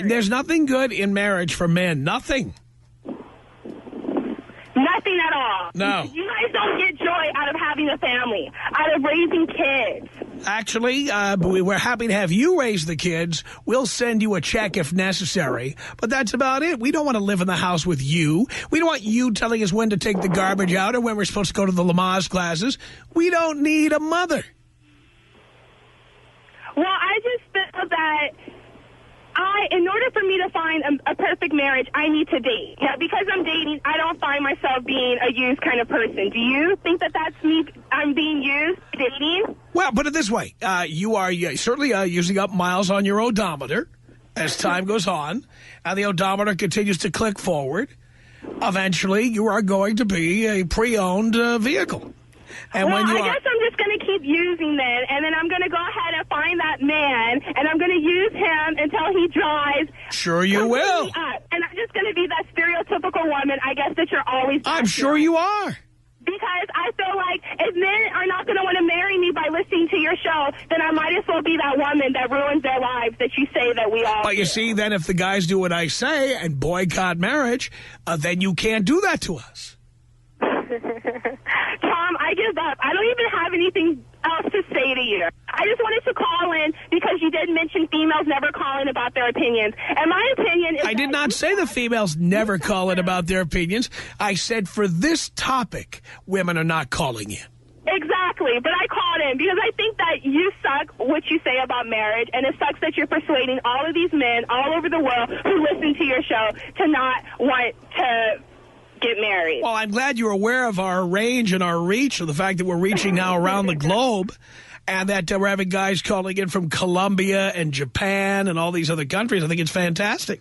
There's nothing good in marriage for men. Nothing. Nothing at all. No. You guys don't get joy out of having a family, out of raising kids. Actually, we're happy to have you raise the kids. We'll send you a check if necessary. But that's about it. We don't want to live in the house with you. We don't want you telling us when to take the garbage out or when we're supposed to go to the Lamaze classes. We don't need a mother. Well, I just feel that in order for me to find a perfect marriage, I need to date. Yeah, because I'm dating, I don't find myself being a used kind of person. Do you think that that's me? I'm being used dating? Well, put it this way. You are certainly using up miles on your odometer as time goes on, and the odometer continues to click forward. Eventually, you are going to be a pre-owned vehicle. And well, when you I guess I'm just going to keep using them, and then I'm going to go ahead and find that man, and I'm going to use him until he drives. Sure you will. Up. And I'm just going to be that stereotypical woman, I guess, that you're always... I'm sure you are. Because I feel like if men are not going to want to marry me by listening to your show, then I might as well be that woman that ruins their lives that you say that we all But you do. see, then if the guys do what I say and boycott marriage, then you can't do that to us. Tom, I give up. I don't even have anything else to say to you. I just wanted to call in because you did mention females never calling about their opinions. And my opinion is... I did not say the females never call in about their opinions. I said for this topic, women are not calling in. Exactly, but I called in because I think that you suck what you say about marriage, and it sucks that you're persuading all of these men all over the world who listen to your show to not want to get married. Well, I'm glad you're aware of our range and our reach, of the fact that we're reaching now around the globe, and that we're having guys calling in from Colombia and Japan and all these other countries. I think it's fantastic.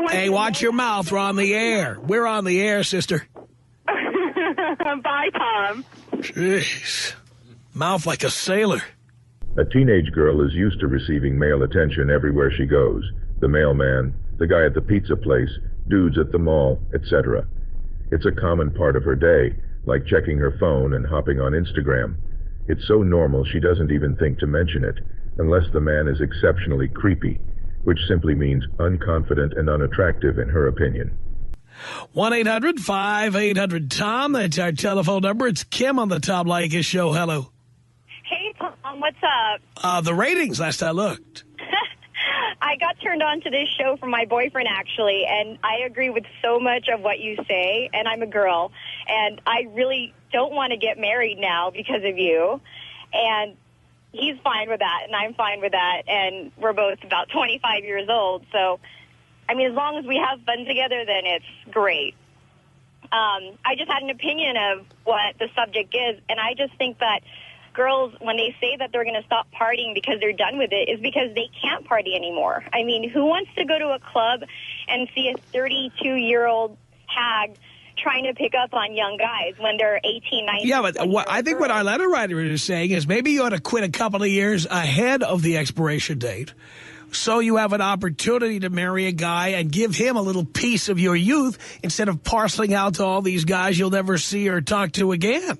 Hey, watch your mouth. We're on the air. We're on the air, sister. Bye, Tom. Jeez. Mouth like a sailor. A teenage girl is used to receiving male attention everywhere she goes. The mailman, the guy at the pizza place, dudes at the mall, etc. It's a common part of her day, like checking her phone and hopping on Instagram. It's so normal she doesn't even think to mention it, unless the man is exceptionally creepy, which simply means unconfident and unattractive in her opinion. 1-800-5800-TOM. That's our telephone number. It's Kim on the Tom Leykis Show. Hello. Hey, Tom. What's up? The ratings, last I looked. I got turned on to this show from my boyfriend, actually, and I agree with so much of what you say, and I'm a girl, and I really don't want to get married now because of you, and he's fine with that, and I'm fine with that, and we're both about 25 years old, so, I mean, as long as we have fun together, then it's great. I just had an opinion of what the subject is, and I just think that girls, when they say that they're going to stop partying because they're done with it, is because they can't party anymore. I mean, who wants to go to a club and see a 32-year-old hag trying to pick up on young guys when they're 18, 19? Yeah, but I think what our letter writer is saying is maybe you ought to quit a couple of years ahead of the expiration date so you have an opportunity to marry a guy and give him a little piece of your youth instead of parceling out to all these guys you'll never see or talk to again.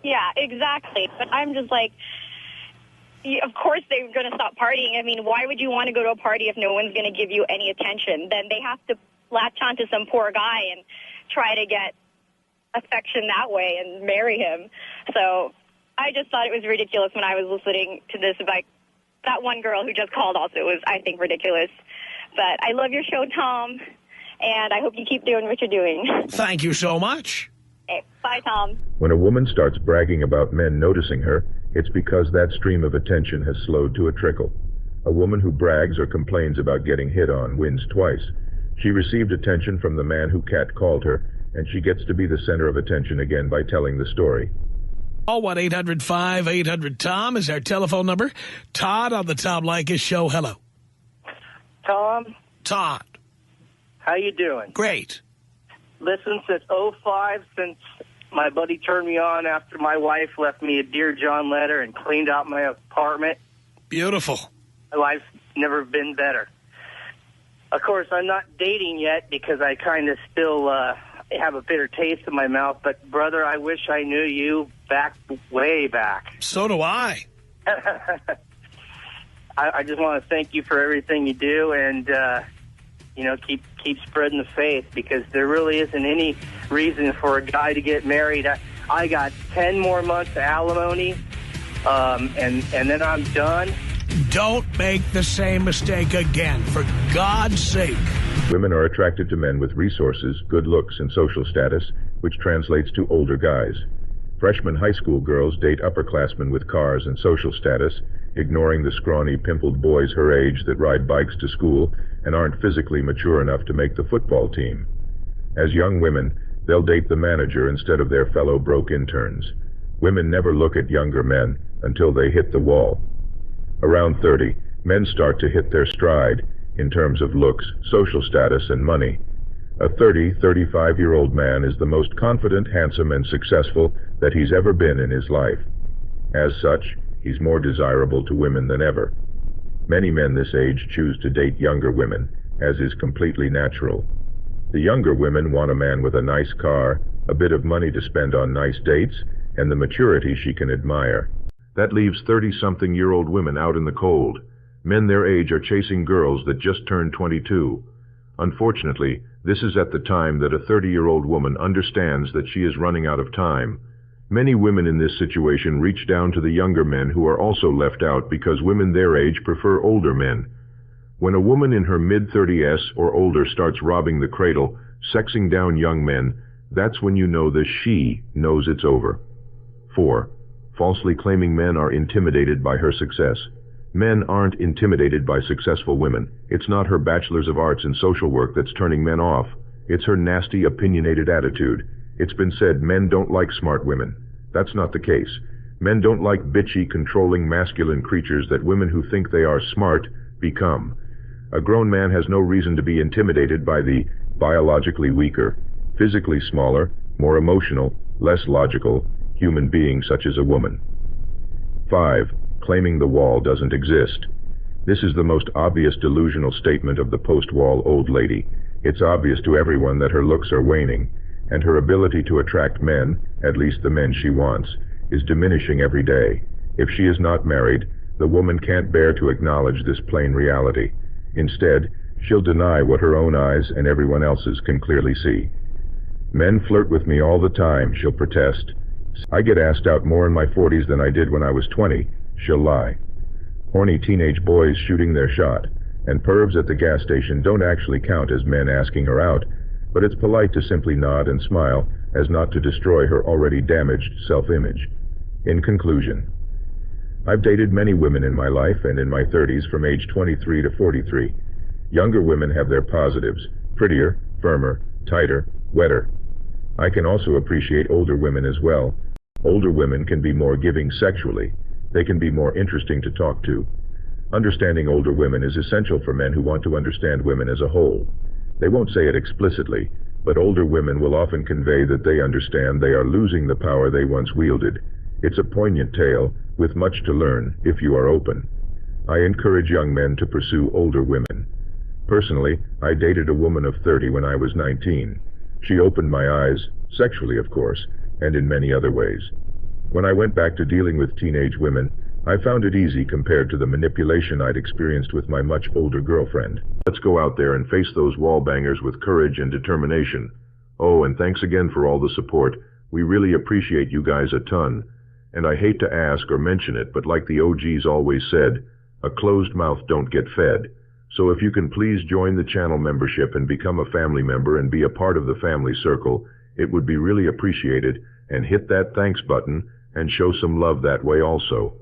Yeah, exactly. But I'm just like, of course they're going to stop partying. I mean, why would you want to go to a party if no one's going to give you any attention? Then they have to latch onto some poor guy and try to get affection that way and marry him. So I just thought it was ridiculous when I was listening to this about that one girl who just called also. It was, I think, ridiculous. But I love your show, Tom, and I hope you keep doing what you're doing. Thank you so much. Okay, bye, Tom. When a woman starts bragging about men noticing her, it's because that stream of attention has slowed to a trickle. A woman who brags or complains about getting hit on wins twice. She received attention from the man who catcalled her, and she gets to be the center of attention again by telling the story. Call 1-800-5800-TOM is our telephone number. Todd on the Tom Leykis Show. Hello. Tom. Todd. How you doing? Great. Listen, since '05, since my buddy turned me on after my wife left me a Dear John letter and cleaned out my apartment. Beautiful. My life's never been better. Of course, I'm not dating yet because I kind of still have a bitter taste in my mouth. But, brother, I wish I knew you way back. So do I. I just want to thank you for everything you do, and keep spreading the faith, because there really isn't any reason for a guy to get married. I got 10 more months of alimony, and then I'm done. Don't make the same mistake again, for God's sake. Women are attracted to men with resources, good looks, and social status, which translates to older guys. Freshman high school girls date upperclassmen with cars and social status, ignoring the scrawny, pimpled boys her age that ride bikes to school and aren't physically mature enough to make the football team. As young women, they'll date the manager instead of their fellow broke interns. Women never look at younger men until they hit the wall. Around 30, men start to hit their stride in terms of looks, social status, and money. A 35-year-old man is the most confident, handsome, and successful that he's ever been in his life. As such, he's more desirable to women than ever. Many men this age choose to date younger women, as is completely natural. The younger women want a man with a nice car, a bit of money to spend on nice dates, and the maturity she can admire. That leaves 30-something-year-old women out in the cold. Men their age are chasing girls that just turned 22. Unfortunately, this is at the time that a 30-year-old woman understands that she is running out of time. Many women in this situation reach down to the younger men who are also left out because women their age prefer older men. When a woman in her mid-30s or older starts robbing the cradle, sexing down young men, that's when you know the she knows it's over. 4. Falsely claiming men are intimidated by her success. Men aren't intimidated by successful women. It's not her bachelor's of arts in social work that's turning men off. It's her nasty, opinionated attitude. It's been said men don't like smart women. That's not the case. Men don't like bitchy, controlling, masculine creatures that women who think they are smart become. A grown man has no reason to be intimidated by the biologically weaker, physically smaller, more emotional, less logical human being such as a woman. 5. Claiming the wall doesn't exist. This is the most obvious delusional statement of the post-wall old lady. It's obvious to everyone that her looks are waning, and her ability to attract men, at least the men she wants, is diminishing every day. If she is not married, the woman can't bear to acknowledge this plain reality. Instead, she'll deny what her own eyes and everyone else's can clearly see. Men flirt with me all the time, she'll protest. I get asked out more in my 40s than I did when I was 20, she'll lie. Horny teenage boys shooting their shot, and pervs at the gas station don't actually count as men asking her out, but it's polite to simply nod and smile as not to destroy her already damaged self-image. In conclusion, I've dated many women in my life and in my 30s from age 23 to 43. Younger women have their positives: prettier, firmer, tighter, wetter. I can also appreciate older women as well. Older women can be more giving sexually. They can be more interesting to talk to. Understanding older women is essential for men who want to understand women as a whole. They won't say it explicitly, but older women will often convey that they understand they are losing the power they once wielded. It's a poignant tale, with much to learn, if you are open. I encourage young men to pursue older women. Personally, I dated a woman of 30 when I was 19. She opened my eyes, sexually of course, and in many other ways. When I went back to dealing with teenage women, I found it easy compared to the manipulation I'd experienced with my much older girlfriend. Let's go out there and face those wall bangers with courage and determination. Oh, and thanks again for all the support. We really appreciate you guys a ton. And I hate to ask or mention it, but like the OGs always said, a closed mouth don't get fed. So if you can please join the channel membership and become a family member and be a part of the family circle, it would be really appreciated, and hit that thanks button and show some love that way also.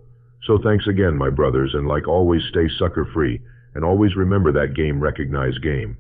So thanks again, my brothers, and like always, stay sucker free, and always remember that game recognized game.